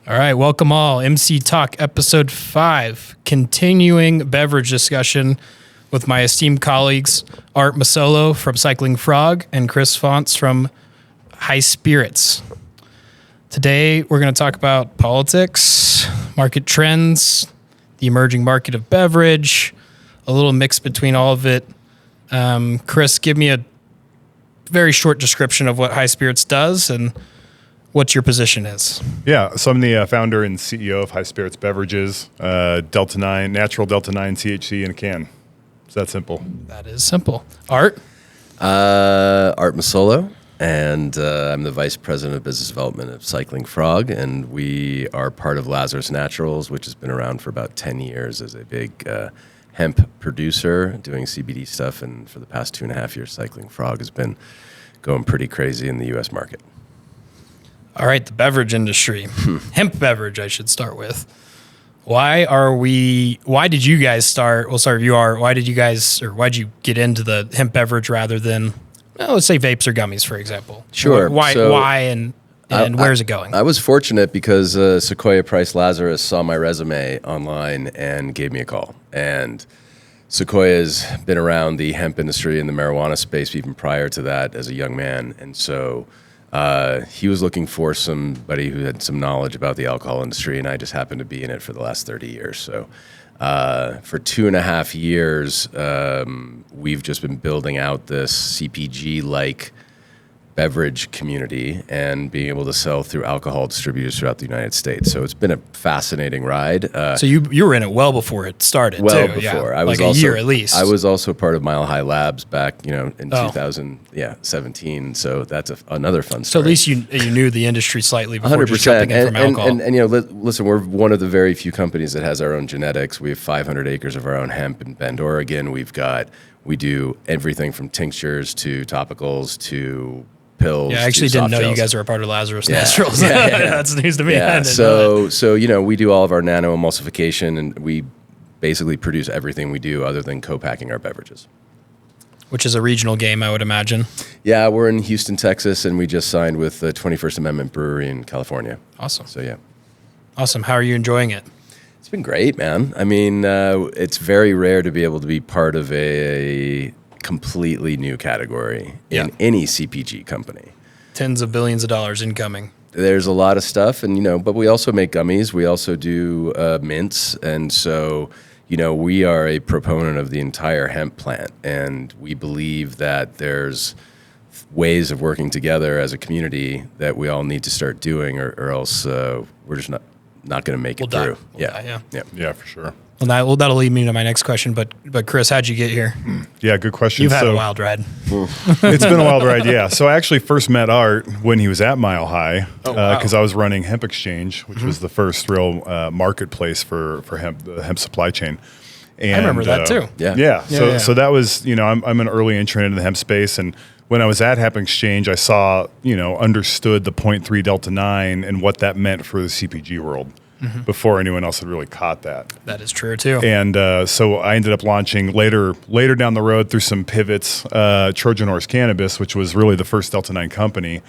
All right, welcome all. MC Talk episode 5, continuing beverage discussion with my esteemed colleagues, Art Massolo from Cycling Frog and Chris Fonts from High Spirits. Today, we're going to talk about politics, market trends, the emerging market of beverage, a little mix between all of it. Chris, give me a very short description of what High Spirits does and what your position is. Yeah, so I'm the founder and CEO of High Spirits Beverages, Delta 9, natural Delta 9 THC in a can. It's that simple. That is simple. Art? Art Massolo, and I'm the Vice President of Business Development of Cycling Frog, and we are part of Lazarus Naturals, which has been around for about 10 years as a big hemp producer doing CBD stuff, and for the past 2.5 years, Cycling Frog has been going pretty crazy in the U.S. market. All right, the beverage industry. Hemp beverage, I should start with. Why did you guys start? We'll start with you, Art. Why'd you get into the hemp beverage rather than, let's say vapes or gummies, for example? Sure. Why and where's it going? I was fortunate because Sequoia Price Lazarus saw my resume online and gave me a call. And Sequoia's been around the hemp industry and the marijuana space even prior to that as a young man. And so he was looking for somebody who had some knowledge about the alcohol industry, and I just happened to be in it for the last 30 years. So for 2.5 years, we've just been building out this CPG-like beverage community and being able to sell through alcohol distributors throughout the United States. So it's been a fascinating ride. So you were in it well before it started, well too. before. Yeah. I was like also, a year at least. I was also part of Mile High Labs back, in 2017. So that's another fun story. So at least you knew the industry slightly before 100%. just jumping in from alcohol. And listen, we're one of the very few companies that has our own genetics. We have 500 acres of our own hemp in Bend, Oregon. We do everything from tinctures to topicals to pills. Yeah, I actually didn't know you guys were a part of Lazarus Naturals. Yeah. That's news to me. Yeah, so we do all of our nano emulsification, and we basically produce everything we do other than co-packing our beverages. Which is a regional game, I would imagine. Yeah, we're in Houston, Texas, and we just signed with the 21st Amendment Brewery in California. Awesome. So, yeah. Awesome. How are you enjoying it? It's been great, man. I mean, it's very rare to be able to be part of a completely new category in any CPG company. Tens of billions of dollars incoming. There's a lot of stuff, and but we also make gummies. We also do mints, and so we are a proponent of the entire hemp plant, and we believe that there's ways of working together as a community that we all need to start doing, or else we're just not going to make it through. Yeah, for sure. Well, that'll lead me to my next question. But Chris, how'd you get here? Yeah, good question. You've had a wild ride. It's been a wild ride, yeah. So I actually first met Art when he was at Mile High because I was running Hemp Exchange, which was the first real marketplace for hemp, the hemp supply chain. And, I remember that too. So that was, I'm an early entrant into the hemp space, and when I was at Hemp Exchange, I saw, understood the 0.3 Delta 9 and what that meant for the CPG world. Before anyone else had really caught that. That is true too. And so I ended up launching later down the road through some pivots, Trojan Horse Cannabis, which was really the first Delta 9 company.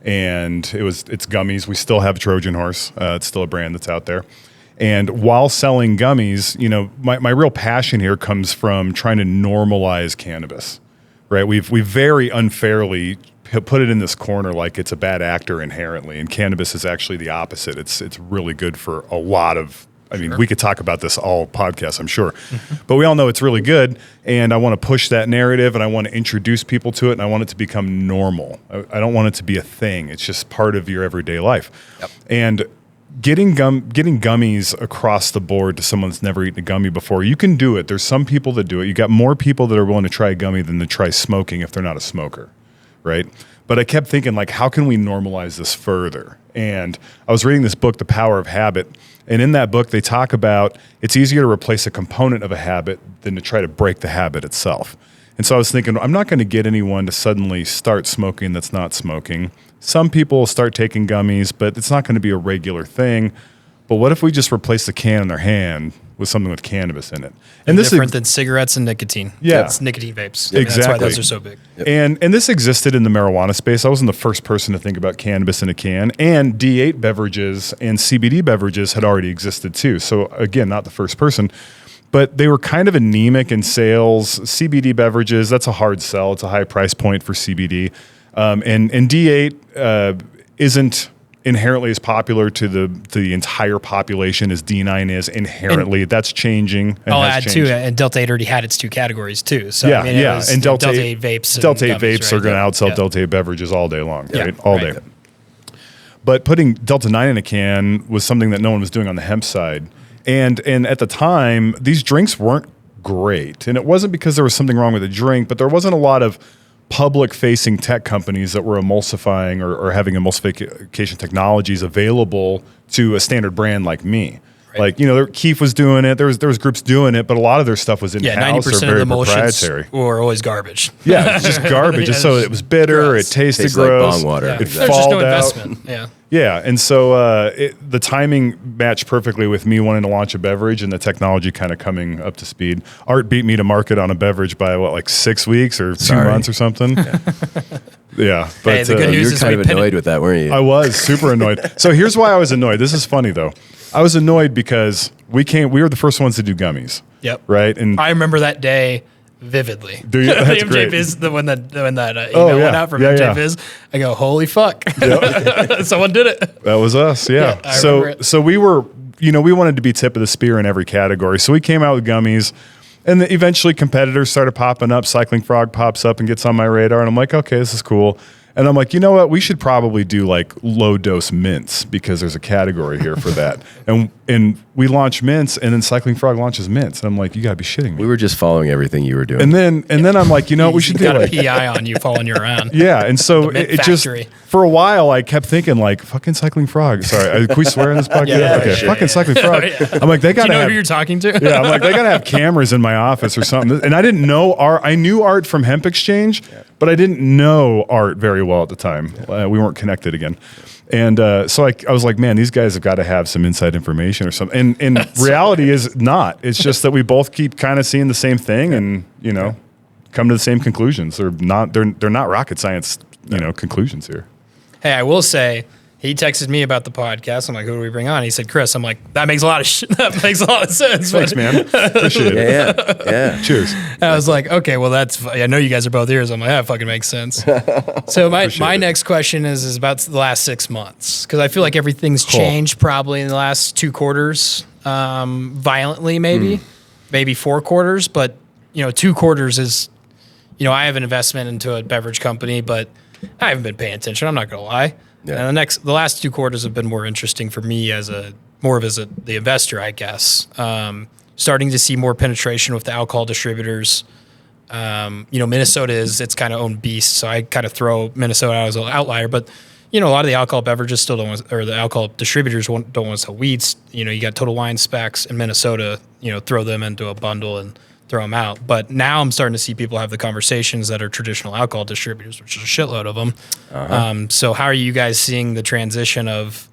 And it's gummies. We still have Trojan Horse. It's still a brand that's out there. And while selling gummies, my real passion here comes from trying to normalize cannabis, right? We've very unfairly put it in this corner like it's a bad actor inherently, and cannabis is actually the opposite. It's really good for a lot of, we could talk about this all podcast, I'm sure, but we all know it's really good, and I want to push that narrative, and I want to introduce people to it, and I want it to become normal. I don't want it to be a thing. It's just part of your everyday life. Yep. And getting gummies across the board to someone that's never eaten a gummy before, you can do it. There's some people that do it. You got more people that are willing to try a gummy than to try smoking if they're not a smoker. Right? But I kept thinking, how can we normalize this further? And I was reading this book, The Power of Habit. And in that book, they talk about it's easier to replace a component of a habit than to try to break the habit itself. And so I was thinking, I'm not going to get anyone to suddenly start smoking that's not smoking. Some people will start taking gummies, but it's not going to be a regular thing. but what if we just replace the can in their hand with something with cannabis in it? And They're this different than cigarettes and nicotine. Yeah. It's nicotine vapes. Exactly. That's why those are so big. And this existed in the marijuana space. I wasn't the first person to think about cannabis in a can. And D8 beverages and CBD beverages had already existed too. So again, not the first person, but they were kind of anemic in sales. CBD beverages, that's a hard sell. It's a high price point for CBD. And D8 isn't inherently as popular to the entire population as D9 is inherently. That's changing. And I'll has add changed. too, and Delta 8 already had its 2 categories too. So Yeah, I mean, it yeah. was And Delta 8 vapes. And Delta 8 gummies, vapes are right? going to outsell Yeah. Delta 8 beverages all day long, Yeah, right? All right. day. But putting Delta 9 in a can was something that no one was doing on the hemp side. And at the time, these drinks weren't great. And it wasn't because there was something wrong with the drink, but there wasn't a lot of public-facing tech companies that were emulsifying or having emulsification technologies available to a standard brand like me. Right. Like, Keef was doing it. There was groups doing it, but a lot of their stuff was in-house 90% or of very the emulsions proprietary. were always garbage. Yeah, it's just garbage. Yeah, So it's it was bitter. gross. It tasted Tastes like gross. bong water. Yeah. It There's just falled no out. investment. Yeah. Yeah, and so the timing matched perfectly with me wanting to launch a beverage and the technology kind of coming up to speed. Art beat me to market on a beverage by like 6 weeks or 2 months or something. Yeah, but Hey, the good You news were is kind we of pin it- annoyed with that, weren't you? I was super annoyed. So here's why I was annoyed. This is funny though. I was annoyed because we were the first ones to do gummies. Yep. Right, and I remember that day vividly. Do you? The That's MJ great. Biz, when that email Oh, yeah. went out from Yeah, MJ yeah. Biz, I go, holy fuck. Someone did it. that was us, yeah. I remember it. So we were, we wanted to be tip of the spear in every category. So we came out with gummies, and then eventually competitors started popping up. Cycling Frog pops up and gets on my radar, and I'm like, okay, this is cool. And I'm like, you know what? We should probably do like low dose mints because there's a category here for that. and we launch mints, and then Cycling Frog launches mints. And I'm like, you gotta be shitting me. We were just following everything you were doing. And then I'm like, we should You do got like a PI on you following you around. yeah, and so The mint it just factory. for a while I kept thinking like fucking Cycling Frog. Sorry, can we swear in this podcast? Yeah, okay, sure. fucking Cycling Frog. Yeah. I'm like they Do you gotta know have who you're talking to? yeah. I'm like they gotta have cameras in my office or something. And I didn't know Art. I knew Art from Hemp Exchange, but I didn't know Art very well at the time. We weren't connected again. And so I was like, man, these guys have got to have some inside information or something. And reality is not. It's just that we both keep kind of seeing the same thing and, come to the same conclusions. They're not rocket science, conclusions here. Hey, I will say, he texted me about the podcast. I'm like, who do we bring on? He said, Chris. I'm like, that makes a lot of that makes a lot of sense. Thanks, man. Appreciate it. yeah. Cheers. I was like, okay, well, I know you guys are both ears. I'm like, that fucking makes sense. So my next question is about the last 6 months, because I feel like everything's changed probably in the last 2 quarters, violently maybe 4 quarters, but 2 quarters is, I have an investment into a beverage company, but I haven't been paying attention. I'm not gonna lie. Yeah. And the last 2 quarters have been more interesting for me as the investor, I guess. Starting to see more penetration with the alcohol distributors. Minnesota is its kind of own beast, so I kind of throw Minnesota out as an outlier. But a lot of the alcohol beverages still don't want, or the alcohol distributors don't want to sell weeds. You got Total Wine Specs in Minnesota. Throw them into a bundle and throw them out. But now I'm starting to see people have the conversations that are traditional alcohol distributors, which is a shitload of them. So how are you guys seeing the transition of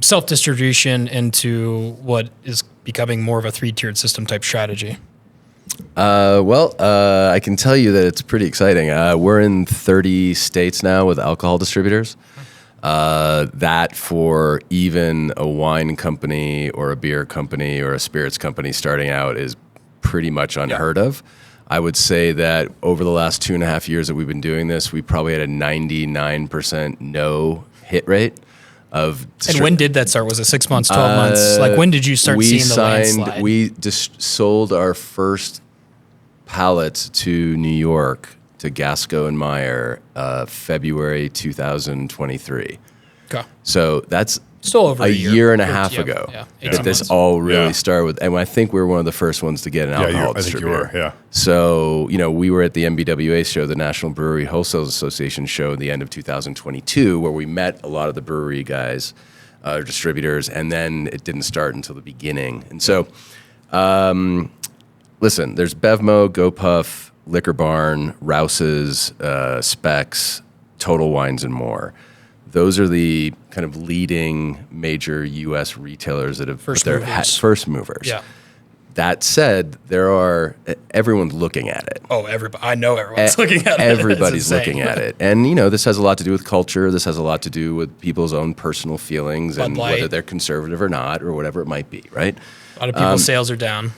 self-distribution into what is becoming more of a 3-tiered system type strategy? I can tell you that it's pretty exciting. We're in 30 states now with alcohol distributors. That for even a wine company or a beer company or a spirits company starting out is pretty much unheard of. I would say that over the last 2.5 years that we've been doing this, we probably had a 99% no hit rate of. And when did that start? Was it 6 months, 12 months? Like when did you start seeing the landslide? We just sold our first pallet to New York to Gasco and Meyer, February 2023. Okay. So that's Still over a year and a Or, half yeah, ago yeah, that 18 this months. all really Yeah. started with. And I think we were one of the first ones to get an alcohol I think you distributor. were, yeah. So, we were at the MBWA show, the National Brewery Wholesalers Association show at the end of 2022, where we met a lot of the brewery guys, distributors, and then it didn't start until the beginning. And so, listen, there's Bevmo, GoPuff, Liquor Barn, Rouse's, Specs, Total Wines, and more. Those are the kind of leading major U.S. retailers that have First their movers. first movers. Yeah. That said, everyone's looking at it. Oh, everybody! I know everyone's looking at it. Everybody's looking at it. And, this has a lot to do with culture. This has a lot to do with people's own personal feelings and whether they're conservative or not or whatever it might be, right? A lot of people's sales are down.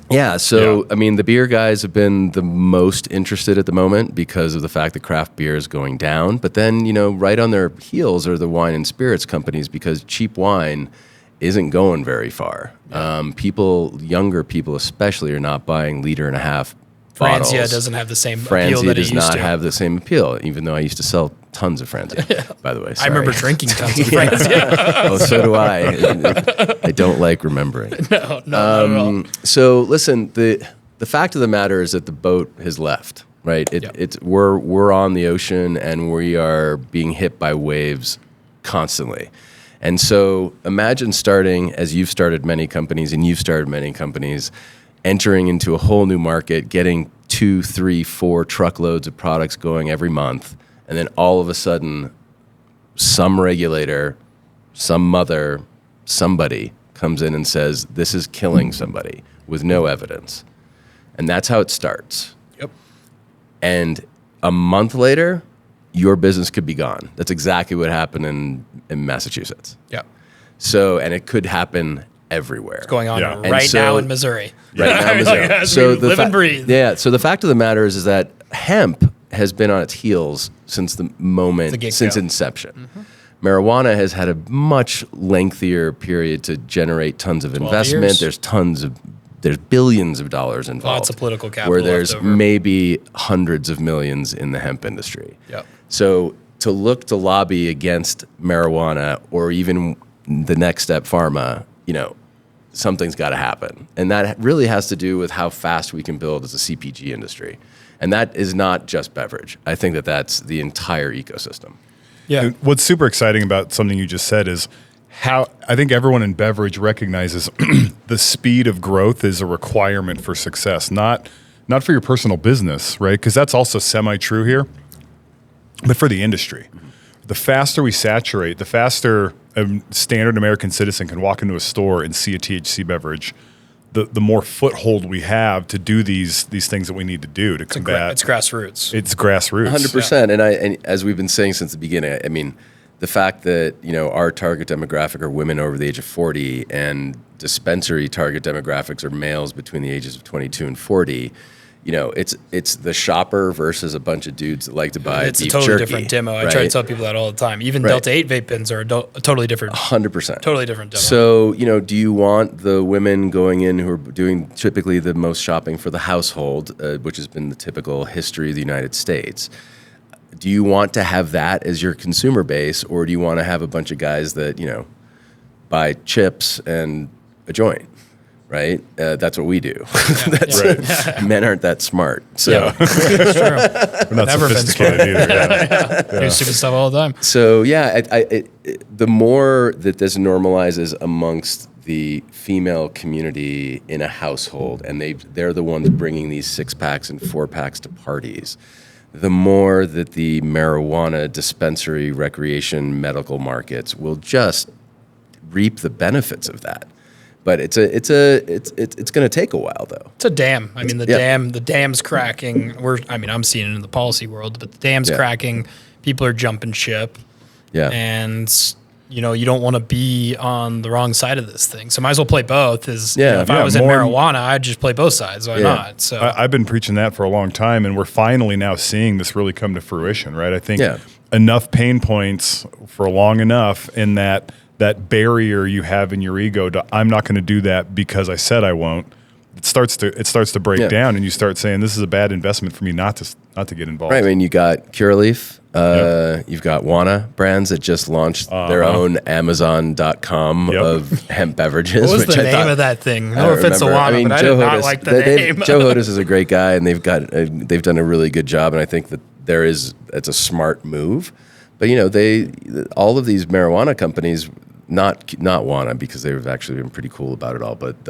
Yeah. So, I mean, the beer guys have been the most interested at the moment because of the fact that craft beer is going down. But then, right on their heels are the wine and spirits companies because cheap wine isn't going very far. Younger people especially, are not buying 1.5 liter bottles. Franzia doesn't have the same appeal Franzia that it does used not to. have the same appeal, even though I used to sell tons of Franzia, by the way. I remember drinking tons of Franzia. Oh, so do I. I don't like remembering. No, not at all. So listen, the fact of the matter is that the boat has left, right? We're on the ocean and we are being hit by waves constantly. And so imagine starting, as you've started many companies and you've started many companies, entering into a whole new market, getting 2, 3, 4 truckloads of products going every month, and then all of a sudden, some regulator, some mother, somebody comes in and says, this is killing somebody with no evidence. And that's how it starts. Yep. And a month later, your business could be gone. That's exactly what happened in Massachusetts. Yeah. So, and it could happen everywhere. It's going on Yeah. right now in Missouri. Right now in Missouri. As we live and breathe. Yeah. So the fact of the matter is that hemp has been on its heels since the moment, since inception. Mm-hmm. Marijuana has had a much lengthier period to generate tons of investment. Years. There's billions of dollars involved. Lots of political capital. Where there's left over. maybe hundreds of millions in the hemp industry. Yep. So to look to lobby against marijuana or even the next step pharma, something's got to happen. And that really has to do with how fast we can build as a CPG industry. And that is not just beverage. I think that that's the entire ecosystem. Yeah. And what's super exciting about something you just said is how I think everyone in beverage recognizes the speed of growth is a requirement for success, not for your personal business, right? Because that's also semi-true here, but for the industry. The faster we saturate, the faster a standard American citizen can walk into a store and see a THC beverage, the more foothold we have to do these things that we need to do to combat. It's grassroots. It's grassroots. 100%. And as we've been saying since the beginning, I mean, the fact that, our target demographic are women over the age of 40 and dispensary target demographics are males between the ages of 22 and 40, it's the shopper versus a bunch of dudes that like to buy It's beef a totally jerky, different demo. I right? try to tell people that all the time. Even Delta 8 vape pens are a totally different. 100%. Totally different demo. So, do you want the women going in who are doing typically the most shopping for the household, which has been the typical history of the United States? Do you want to have that as your consumer base, or do you want to have a bunch of guys that, buy chips and a joint? Right? That's what we do. Men aren't that smart. So, it's true. We're not Never been sophisticated either. Do stupid stuff all the time. So the more that this normalizes amongst the female community in a household, and they're the ones bringing these 6-packs and 4-packs to parties, the more that the marijuana dispensary, recreation, medical markets will just reap the benefits of that. But it's going to take a while though. It's a dam. I mean, the dam's cracking. I'm seeing it in the policy world, but the dam's cracking. People are jumping ship. Yeah. And you don't want to be on the wrong side of this thing. So might as well play both. If I was in marijuana, I'd just play both sides. Why not? So I've been preaching that for a long time, and we're finally now seeing this really come to fruition, right? I think enough pain points for long enough in that barrier you have in your ego to, I'm not going to do that because I said I won't. It starts to break down, and you start saying this is a bad investment for me not to get involved. Right. I mean, you got Curaleaf, you've got Wana brands that just launched their own Amazon.com of hemp beverages. What was the name of that thing? No offense to Wana, but I did not like the name. Joe Hodes is a great guy, and they've done a really good job, and I think that it's a smart move. But all of these marijuana companies, not Wana, because they've actually been pretty cool about it all, but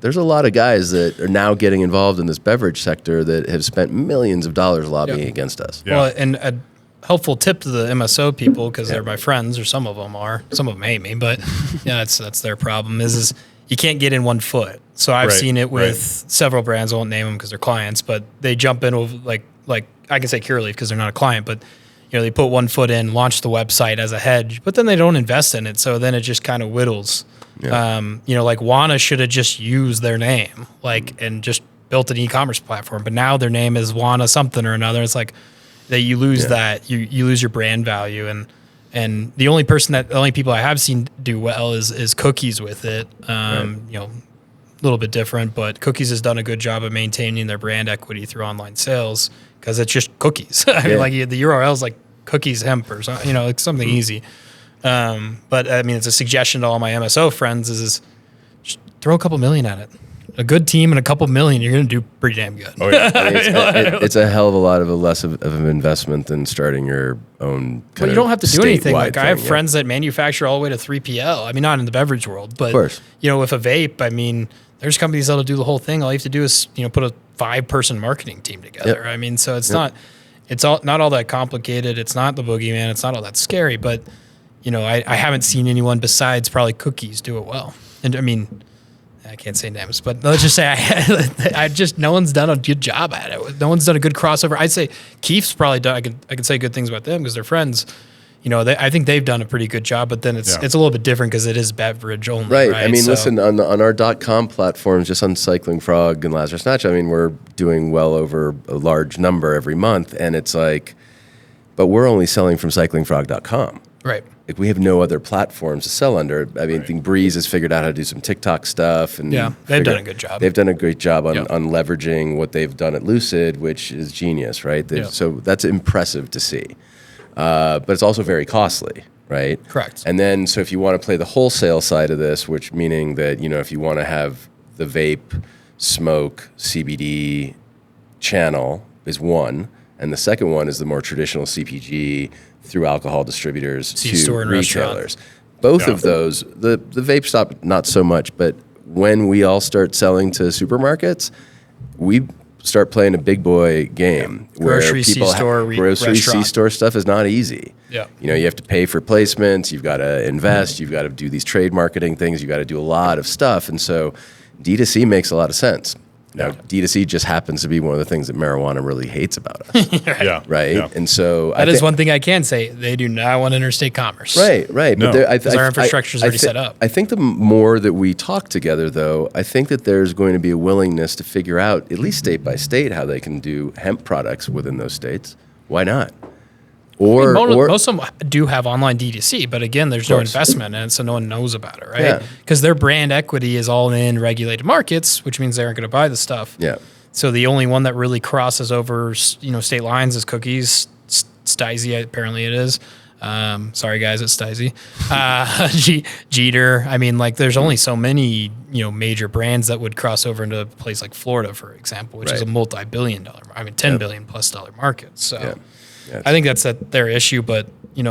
there's a lot of guys that are now getting involved in this beverage sector that have spent millions of dollars lobbying against us. Well, and helpful tip to the MSO people, because they're my friends, or some of them hate me, but yeah, that's their problem is you can't get in one foot. So I've seen it with several brands. I won't name them because they're clients, but they jump in with like I can say Curaleaf because they're not a client, but they put one foot in, launch the website as a hedge, but then they don't invest in it. So then it just kind of whittles. Yeah. Like Wana should have just used their name, and just built an e-commerce platform, but now their name is Wana something or another. It's like that you lose that, you lose your brand value. And the only people I have seen do well is Cookies with it. A little bit different, but Cookies has done a good job of maintaining their brand equity through online sales because it's just cookies. I mean, the URL is like Cookies Hemp or something, like something easy. But I mean, it's a suggestion to all my MSO friends is just throw a couple million at it. A good team and a couple million, you're going to do pretty damn good. Oh, yeah. I mean, it's a hell of a lot of less of an investment than starting your own. But you don't have to do anything. Like I have friends that manufacture all the way to 3PL. I mean, not in the beverage world, but with a vape, I mean, there's companies that'll do the whole thing. All you have to do is put a 5-person marketing team together. Yep. I mean, so it's not all that complicated. It's not the boogeyman. It's not all that scary. But I haven't seen anyone besides probably Cookies do it well. And I mean, I can't say names, but let's just say no one's done a good job at it. No one's done a good crossover. I'd say Keef's probably done. I could say good things about them because they're friends. I think they've done a pretty good job, but then it's a little bit different because it is beverage only. Right. I mean, listen, on our .com platforms, just on Cycling Frog and Lazarus Natch, I mean, we're doing well over a large number every month, and it's like, but we're only selling from cyclingfrog.com. Right. Like we have no other platforms to sell under. I mean, I think Breeze has figured out how to do some TikTok stuff, and they've done a good job. They've done a great job on leveraging what they've done at Lucid, which is genius, right? So that's impressive to see. But it's also very costly, right? Correct. And then, so if you want to play the wholesale side of this, which meaning that, if you want to have the vape, smoke, CBD channel is one, and the second one is the more traditional CPG through alcohol distributors to retailers. Both of those, the vape shop, not so much, but when we all start selling to supermarkets, we start playing a big boy game where grocery C-store stuff is not easy. Yeah. You have to pay for placements, you've got to invest, you've got to do these trade marketing things, you've got to do a lot of stuff. And so D2C makes a lot of sense. Now, D2C just happens to be one of the things that marijuana really hates about us. Right? Yeah. And so that is one thing I can say. They do not want interstate commerce. Right. No. Because our infrastructure is already set up. I think the more that we talk together, though, I think that there's going to be a willingness to figure out, at least state by state, how they can do hemp products within those states. Why not? Most of them do have online D2C, but again, there's no investment in it, so no one knows about it, right? Because their brand equity is all in regulated markets, which means they aren't going to buy the stuff. Yeah. So the only one that really crosses over, state lines is Cookies. Stysy, apparently it is. Sorry guys, it's Stysy. Jeter. I mean, there's only so many, major brands that would cross over into a place like Florida, for example, which is a multi-billion-dollar, $10 billion plus market. So. Yeah. I think that's their issue, but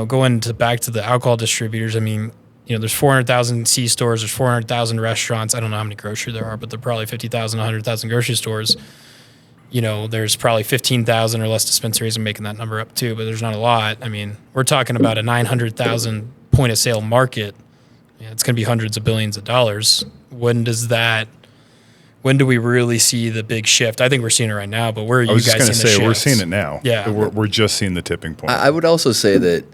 going back to the alcohol distributors, I mean, there's 400,000 C stores, there's 400,000 restaurants. I don't know how many grocery there are, but there are probably 50,000, 100,000 grocery stores. There's probably 15,000 or less dispensaries. I'm making that number up too, but there's not a lot. I mean, we're talking about a 900,000 point of sale market. It's going to be hundreds of billions of dollars. When do we really see the big shift? I think we're seeing it right now, but where are you guys seeing the shift? We're seeing it now. Yeah. We're just seeing the tipping point. I would also say that,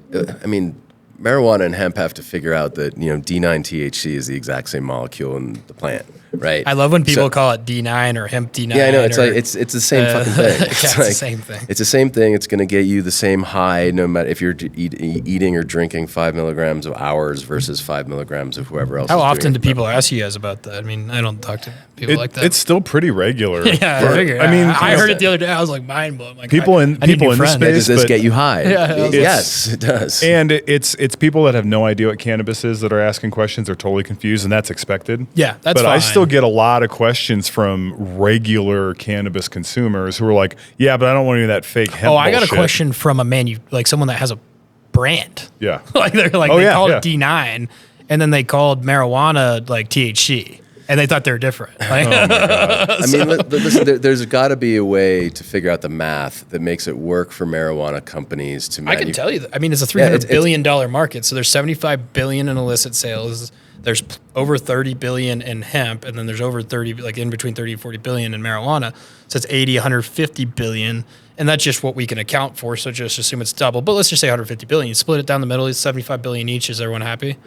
marijuana and hemp have to figure out that, D9 THC is the exact same molecule in the plant, right? I love when people call it D9 or hemp D9. Yeah, I know. It's it's the same fucking thing. It's the same thing. It's the same thing. It's going to get you the same high, no matter if you're eating or drinking 5 milligrams of ours versus 5 milligrams of whoever else. How often do people ask you guys about that? I mean, I don't talk to people like that. It's still pretty regular. Yeah, I figured. I mean, I heard it the other day. I was like mind blown. Like, people in the space. Does this get you high? Yeah, yes, it does. And it's people that have no idea what cannabis is that are asking questions. They're totally confused, and that's expected. Yeah, that's but fine. I still get a lot of questions from regular cannabis consumers who are like, "Yeah, but I don't want any of that fake hemp." I got a question from someone that has a brand. Yeah, they called it D9, and then they called marijuana THC. and they thought they were different. Like, I mean, listen, there's got to be a way to figure out the math that makes it work for marijuana companies to. I can tell you that. I mean, it's a $300 billion market. So there's $75 billion in illicit sales. There's over 30 billion in hemp, and then there's over 30, like in between 30 and 40 billion in marijuana. So it's 80, 150 billion. And that's just what we can account for. So just assume it's double. But let's just say 150 billion. You split it down the middle, it's 75 billion each. Is everyone happy?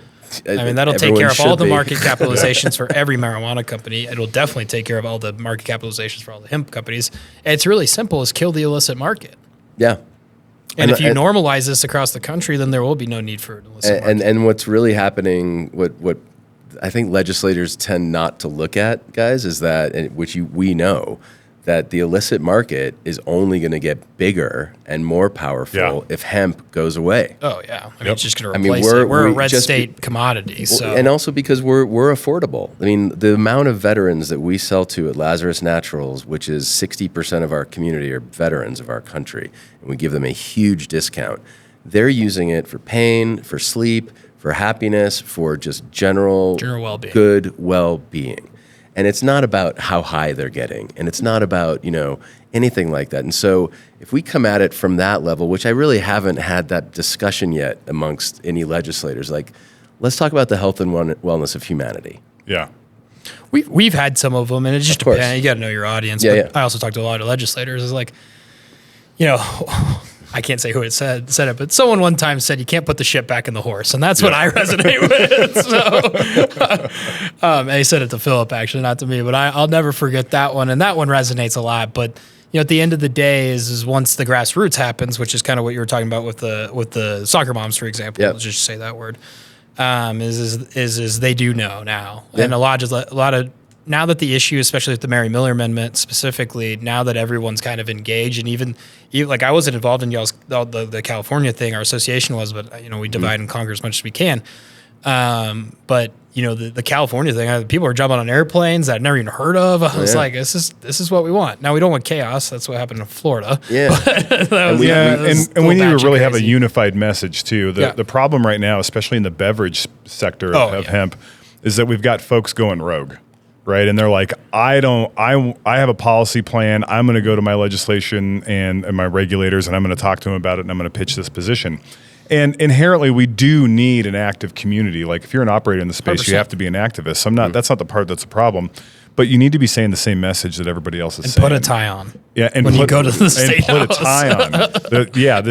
I mean, that'll take care of all the market capitalizations for every marijuana company. It'll definitely take care of all the market capitalizations for all the hemp companies. And it's really simple: is kill the illicit market. Yeah. And if you normalize this across the country, then there will be no need for an illicit market. And what's really happening, what I think legislators tend not to look at, guys, is that, we know, that the illicit market is only going to get bigger and more powerful if hemp goes away. Oh, yeah. I mean, it's just going to replace it. We're a red state commodity. So. And also because we're affordable. I mean, the amount of veterans that we sell to at Lazarus Naturals, which is 60% of our community are veterans of our country, and we give them a huge discount. They're using it for pain, for sleep, for happiness, for just general well-being. Good well-being. And it's not about how high they're getting, and it's not about, anything like that. And so if we come at it from that level, which I really haven't had that discussion yet amongst any legislators, like, let's talk about the health and wellness of humanity. Yeah. We've had some of them, and it just depends. You got to know your audience. Yeah, but I also talked to a lot of legislators. It's like, I can't say who it said it, but someone one time said you can't put the shit back in the horse, and that's what I resonate with. So, and he said it to Philip, actually, not to me, but I'll never forget that one, and that one resonates a lot. But at the end of the day, is once the grassroots happens, which is kind of what you were talking about with the soccer moms, for example. Let's just say that word. Is they do know now, and a lot of. Now that the issue, especially with the Mary Miller Amendment specifically, now that everyone's kind of engaged, and even like I wasn't involved in y'all's the California thing, our association was, but we divide and conquer as much as we can. But the California thing, people are jumping on airplanes that I'd never even heard of. I was like, this is what we want. Now we don't want chaos. That's what happened in Florida. Yeah, and we need to really have a unified message too. The problem right now, especially in the beverage sector of hemp, is that we've got folks going rogue. Right. And they're like, I have a policy plan. I'm going to go to my legislation and my regulators, and I'm going to talk to them about it, and I'm going to pitch this position. And inherently, we do need an active community. Like, if you're an operator in the space, 100%. You have to be an activist. That's not the part that's a problem. But you need to be saying the same message that everybody else is saying. Put a tie on. Yeah, and when you go to the state house. Put a tie on.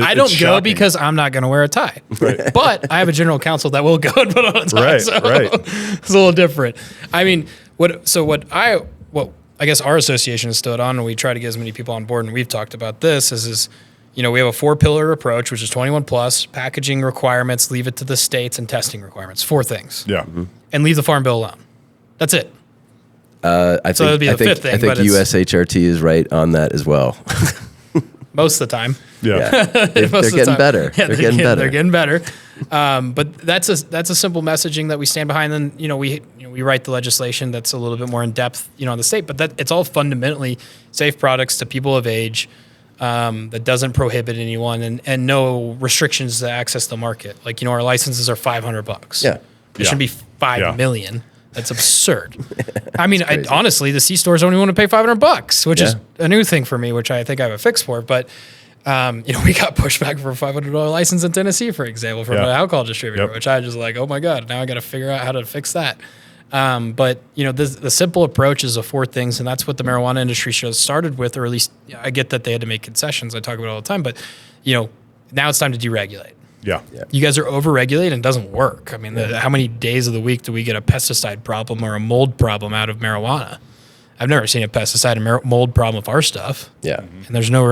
I don't go because I'm not going to wear a tie. Right. But I have a general counsel that will go and put on a tie. Right, so right. It's a little different. I mean, what I guess our association has stood on, and we try to get as many people on board, and we've talked about this, is we have a 4-pillar approach, which is 21 plus, packaging requirements, leave it to the states, and testing requirements. 4 things. Yeah. Mm-hmm. And leave the Farm Bill alone. That's it. I think USHRT is right on that as well. Most of the time. Yeah. They're getting better. Yeah, they're getting better. But that's a simple messaging that we stand behind. Then we write the legislation that's a little bit more in depth, on the state. But it's all fundamentally safe products to people of age, that doesn't prohibit anyone, and no restrictions to access the market. Like our licenses are $500. Yeah, it should be 5 million. That's absurd. I mean, honestly, the C stores don't even want to pay $500, which is a new thing for me, which I think I have a fix for. But we got pushback for a $500 license in Tennessee, for example, from an alcohol distributor, which I just like, oh my God, now I got to figure out how to fix that. But the simple approach is the 4 things, and that's what the marijuana industry started with, or at least I get that they had to make concessions. I talk about it all the time, but now it's time to deregulate. Yeah. You guys are over-regulated and it doesn't work. I mean, how many days of the week do we get a pesticide problem or a mold problem out of marijuana? I've never seen a pesticide and mold problem with our stuff. Yeah. And there's no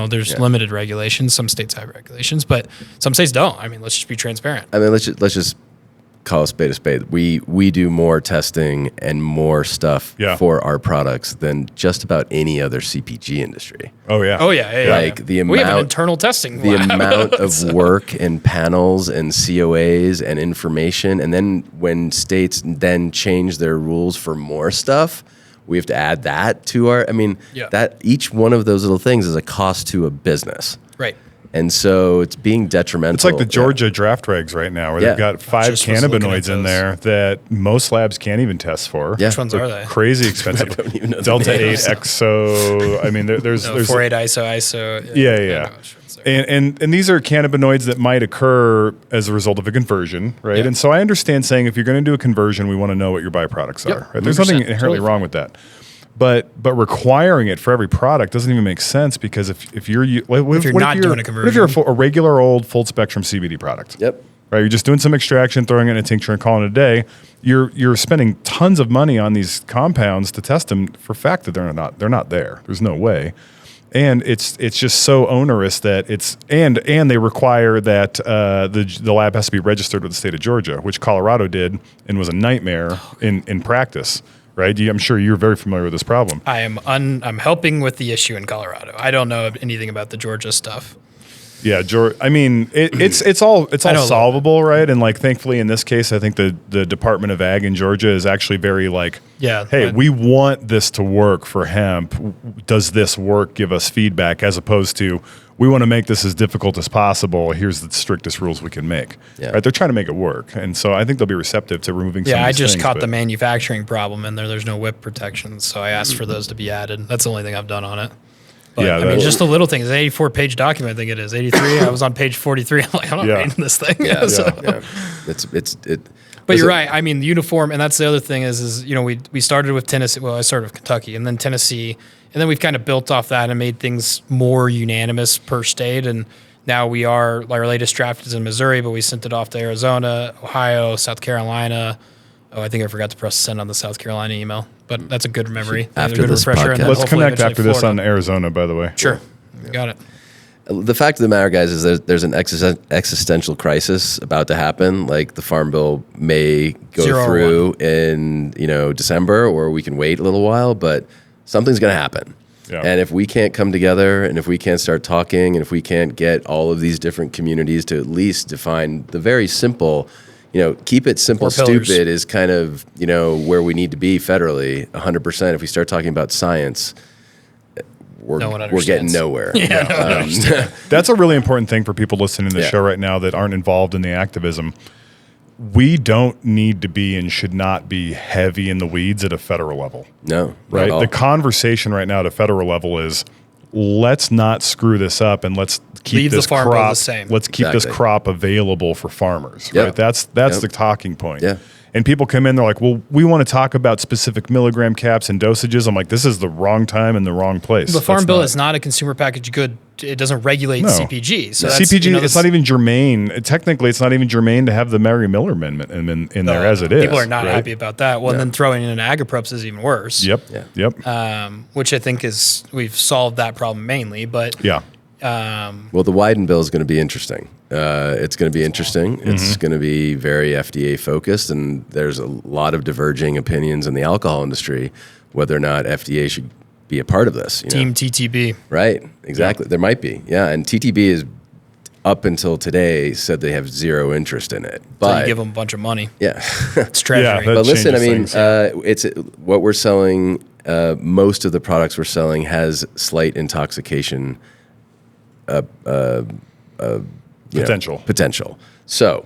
there's limited regulations. Some states have regulations, but some states don't. I mean, let's just be transparent. I mean, let's just call a spade a spade. We do more testing and more stuff for our products than just about any other CPG industry. Oh yeah. Like the amount, we have an internal testing the lab. amount of work and panels and COAs and information, and then when states then change their rules for more stuff, we have to add that to our. I mean, that each one of those little things is a cost to a business. Right. And so it's being detrimental. It's like the Georgia draft regs right now, where they've got 5 Just was looking at cannabinoids in those. there that most labs can't even test for. Yeah. Which ones They're are they? crazy expensive. don't even know the Delta 8 names. exo. I mean, there's 48 ISO. Yeah, I yeah. know which ones are. And these are cannabinoids that might occur as a result of a conversion, right? Yeah. And so I understand saying if you're going to do a conversion, we want to know what your byproducts Yep, are. Right? There's nothing 100%, inherently totally. wrong with that. But requiring it for every product doesn't even make sense, because if you're not doing a what if you're conversion? a regular old full spectrum CBD product? Yep. Right, you're just doing some extraction, throwing it in a tincture, and calling it a day. You're spending tons of money on these compounds to test them for fact that they're not there. There's no way, and it's just so onerous that it's and they require that the lab has to be registered with the state of Georgia, which Colorado did and was a nightmare in practice. Right, I'm sure you're very familiar with this problem. I'm helping with the issue in Colorado. I don't know anything about the Georgia stuff. Yeah, I mean, it's all know. solvable, right? And like, thankfully, in this case, I think the Department of Ag in Georgia is actually very like, Yeah, hey, but- we want this to work for hemp. Does this work? Give us feedback, as opposed to we want to make this as difficult as possible. Here's the strictest rules we can make. Yeah. Right? They're trying to make it work, and so I think they'll be receptive to removing. Some Yeah, of I these just things, caught but- the manufacturing problem in there. There's no whip protection, so I asked for those to be added. That's the only thing I've done on it. But, Yeah, I mean, that's- just the little things. An 84-page document, I think it is. 83. I was on page 43. I'm like, I'm not Yeah. reading this thing. Yeah. So- Yeah. It. But you're right. I mean, the uniform, and that's the other thing is we started with Tennessee. Well, I started with Kentucky, and then Tennessee, and then we've kind of built off that and made things more unanimous per state. And now our latest draft is in Missouri, but we sent it off to Arizona, Ohio, South Carolina. Oh, I think I forgot to press send on the South Carolina email, but that's a good memory. After a good this refresher, and then podcast. Let's hopefully connect eventually after this on Florida. Arizona, by the way. Sure, got it. The fact of the matter, guys, is there's an existential crisis about to happen. Like the Farm Bill may go 0 or through in December, or we can wait a little while, but something's going to happen. Yeah. And if we can't come together, and if we can't start talking, and if we can't get all of these different communities to at least define the very simple, keep it simple, 4 pillars. stupid is kind of where we need to be federally. 100%. If we start talking about science, No one we're getting understands. nowhere. Yeah, no one understands. That's a really important thing for people listening to the Yeah. show right now that aren't involved in the activism. We don't need to be and should not be heavy in the weeds at a federal level. No, not Right? at all. The conversation right now at a federal level is let's not screw this up, and let's keep Leave the this farm bill crop the same. let's keep this Exactly. crop available for farmers. Yep. Right? That's Yep. the talking point. Yeah. And people come in, they're like, well, we want to talk about specific milligram caps and dosages. I'm like, this is the wrong time and the wrong place. The Farm That's Bill not- is not a consumer packaged good. It doesn't regulate No. CPG. So that's, CPG, that's- it's not even germane. Technically, it's not even germane to have the Mary Miller Amendment in there as it is. People are not right? happy about that. Well, and then throwing in agripreps is even worse. Yep. Yeah. Yep. Which I think we've solved that problem mainly. But yeah. Well, the Wyden bill is going to be interesting. It's going to be interesting. It's going to be very FDA focused, and there's a lot of diverging opinions in the alcohol industry whether or not FDA should be a part of this. Team TTB. Right? Exactly. There might be. Yeah, and TTB is up until today said they have zero interest in it. So But you give them a bunch of money. yeah. It's treasury. that But listen, I changes mean, things. it's what we're selling. Most of the products we're selling has slight intoxication Potential. Potential. So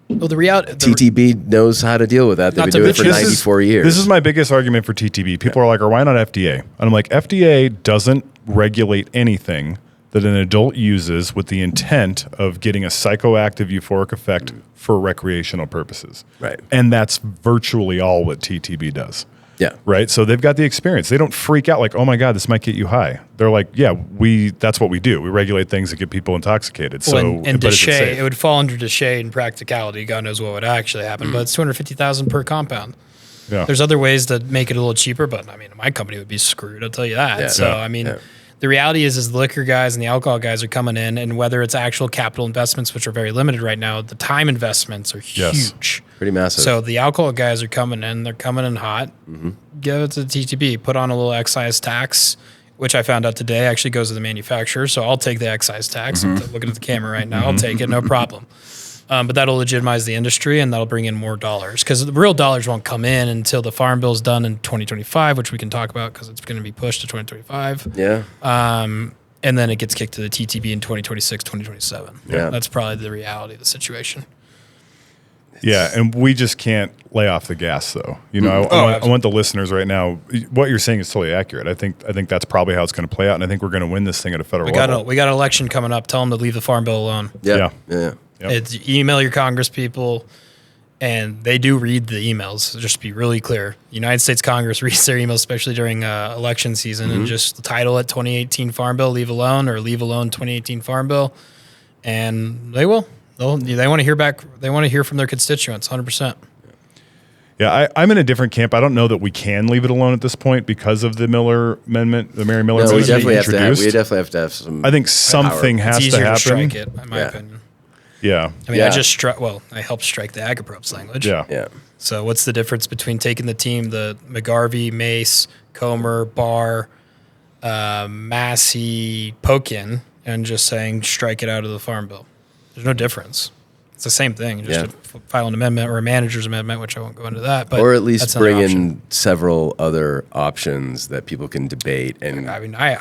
well, the reality. TTB knows how to deal with that. They've Not been to doing it for mention- 94 years. This is my biggest argument for TTB. People are like, or why not FDA? And I'm like, FDA doesn't regulate anything that an adult uses with the intent of getting a psychoactive euphoric effect for recreational purposes. Right. And that's virtually all what TTB does. Yeah. Right. So they've got the experience. They don't freak out like, oh my God, this might get you high. They're like, yeah, that's what we do. We regulate things that get people intoxicated. So, and but is it Deshay, safe? it would fall under Deshay and practicality. God knows what would actually happen, but it's $250,000 per compound. Yeah. There's other ways to make it a little cheaper, but I mean, my company would be screwed. I'll tell you that. Yeah. So Yeah. I mean, Yeah. the reality is the liquor guys and the alcohol guys are coming in, and whether it's actual capital investments, which are very limited right now, the time investments are Yes. huge. pretty massive. So the alcohol guys are coming in. They're coming in hot. Give it to TTB. Put on a little excise tax, which I found out today actually goes to the manufacturer. So I'll take the excise tax. I'm looking at the camera right now. I'll take it. No problem. But that'll legitimize the industry, and that'll bring in more dollars, because the real dollars won't come in until the Farm Bill is done in 2025, which we can talk about because it's going to be pushed to 2025. yeah. and then it gets kicked to the TTB in 2026, 2027. Yeah. That's probably the reality of the situation. Yeah, and we just can't lay off the gas, though. I want the listeners right now. What you're saying is totally accurate. I think that's probably how it's going to play out, and I think we're going to win this thing at a federal level. We got an election coming up. Tell them to leave the Farm Bill alone. Yeah. Yep. It's email your Congress people, and they do read the emails. Just to be really clear, United States Congress reads their emails, especially during election season, and just title it 2018 Farm Bill, leave alone, or leave alone 2018 Farm Bill, and they will. They want to hear back. They want to hear from their constituents, 100%. Yeah, I'm in a different camp. I don't know that we can leave it alone at this point because of the Miller Amendment, the Mary Miller Amendment. We definitely have to have some. I think something has it's to easier happen. To strike it, in my opinion. Yeah. I mean, I helped strike the Agapropes language. Yeah. So what's the difference between taking the team, the McGarvey, Mace, Comer, Barr, Massey, Pokin, and just saying strike it out of the Farm Bill? There's no difference. It's the same thing. Just file an amendment or a manager's amendment, which I won't go into that. But or at least bring in several other options that people can debate. And I mean, I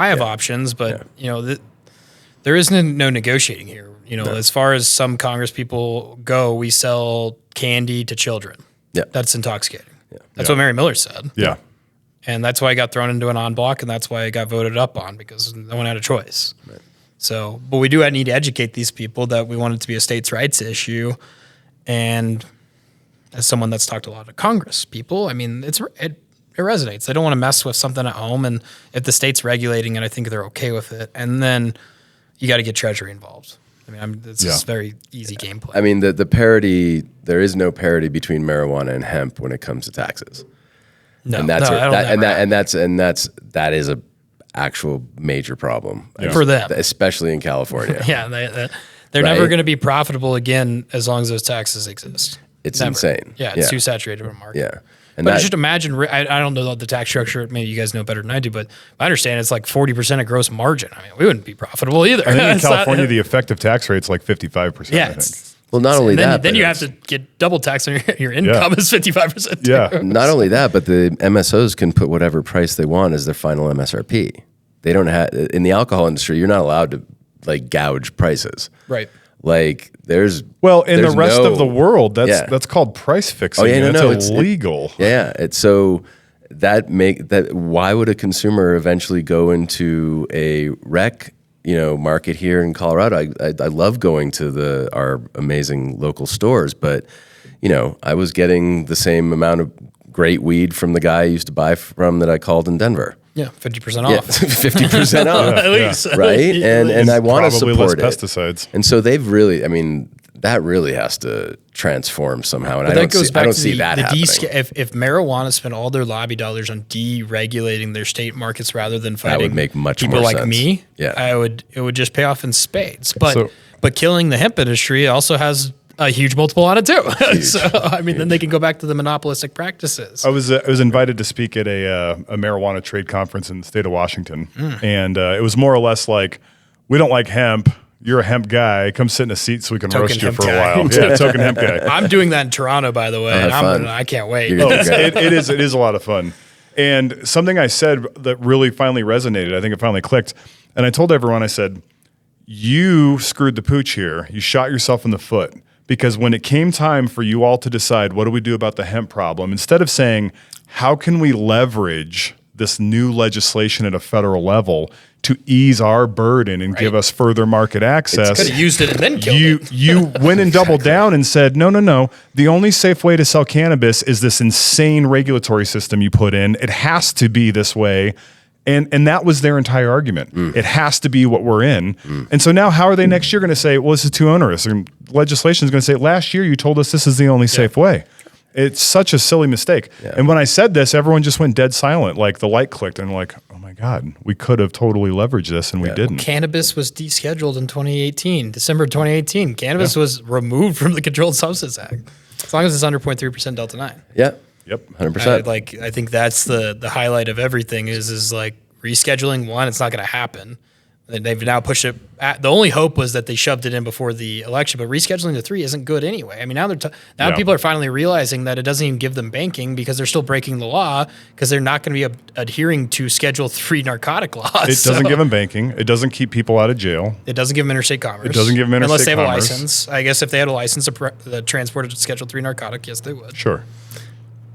have options, but there isn't no negotiating here. As far as some Congress people go, we sell candy to children. Yeah, that's intoxicating. Yeah. That's what Mary Miller said. Yeah. And that's why I got thrown into an en bloc, and that's why I got voted up on, because no one had a choice. Right. So, but we do need to educate these people that we want it to be a states' rights issue. And as someone that's talked to a lot of Congress people, I mean, it resonates. They don't want to mess with something at home. And if the state's regulating it, I think they're okay with it. And then you got to get Treasury involved. I mean, it's just very easy gameplay. I mean, the parity, there is no parity between marijuana and hemp when it comes to taxes. No, and that is a actual major problem for them, especially in California. They're never going to be profitable again as long as those taxes exist. It's insane. Yeah, it's too saturated of a market. Yeah. But just imagine, I don't know the tax structure, maybe you guys know better than I do, but I understand it's like 40% of gross margin. I mean, we wouldn't be profitable either. I think in California, the effective tax rate's like 55%. Yeah. Well, not only that, then you have to get double tax on your income is 55%. Too. Yeah. Not only that, but the MSOs can put whatever price they want as their final MSRP. They don't have, in the alcohol industry, you're not allowed to gouge prices. Right. There's the rest of the world, that's called price fixing. It's illegal. It's so why would a consumer eventually go into a rec market here in Colorado? I love going to our amazing local stores, but I was getting the same amount of great weed from the guy I used to buy from that I called in Denver. Yeah, 50% off. Yeah, 50% off. At least. Right? And I want to support less pesticides. And so they've really, that really has to transform somehow. And I don't see that happening. If marijuana spent all their lobby dollars on deregulating their state markets rather than fighting that would make much people more like sense. Me, it would just pay off in spades. But killing the hemp industry also has a huge multiple on it too. Then they can go back to the monopolistic practices. I was invited to speak at a marijuana trade conference in the state of Washington, and it was more or less like, we don't like hemp. You're a hemp guy. Come sit in a seat so we can roast you for a while. Yeah, token hemp guy. I'm doing that in Toronto, by the way, and I can't wait. It is a lot of fun. And something I said that really finally resonated, I think it finally clicked, and I told everyone, I said, you screwed the pooch here. You shot yourself in the foot. Because when it came time for you all to decide, what do we do about the hemp problem, instead of saying, how can we leverage this new legislation at a federal level to ease our burden and give us further market access, could have used it and then killed it. You went and doubled down and said, no. The only safe way to sell cannabis is this insane regulatory system you put in. It has to be this way. And that was their entire argument. It has to be what we're in. And so now how are they next year going to say, well, this is too onerous? And legislation is going to say, last year you told us this is the only safe way. It's such a silly mistake. Yeah. And when I said this, everyone just went dead silent. Like the light clicked and like, oh my God, we could have totally leveraged this and we didn't. Cannabis was descheduled in 2018, December 2018. Cannabis was removed from the Controlled Substance Act. As long as it's under 0.3% Delta 9. Yeah. Yep. 100%. I think that's the highlight of everything is like rescheduling. One, it's not going to happen. They've now pushed it. The only hope was that they shoved it in before the election, but rescheduling to 3 isn't good anyway. I mean, now people are finally realizing that it doesn't even give them banking because they're still breaking the law because they're not going to be adhering to Schedule 3 narcotic laws. It doesn't give them banking. It doesn't keep people out of jail. It doesn't give them interstate commerce. It doesn't give them interstate unless they have commerce. a license. I guess if they had a license to transport a Schedule 3 narcotic, yes, they would. Sure.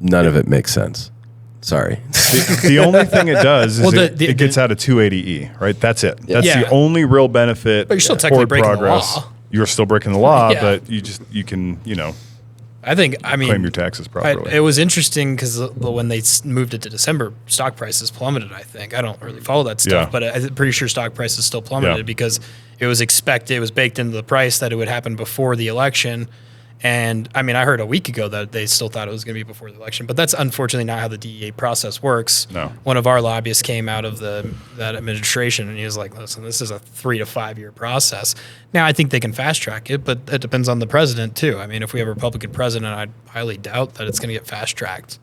None of it makes sense. Sorry. The only thing it does is Well, it gets out of 280E, right? That's it. That's Yeah. the only real benefit. But you're still technically breaking the law. You're still breaking the law, Yeah. but you can claim your taxes properly. It was interesting because when they moved it to December, stock prices plummeted, I think. I don't really follow that stuff, Yeah. but I'm pretty sure stock prices still plummeted Yeah. because it was baked into the price that it would happen before the election. And I mean, I heard a week ago that they still thought it was going to be before the election, but that's unfortunately not how the DEA process works. No. One of our lobbyists came out of that administration and he was like, listen, this is a 3 to 5 year process. Now, I think they can fast track it, but it depends on the president too. I mean, if we have a Republican president, I highly doubt that it's going to get fast tracked.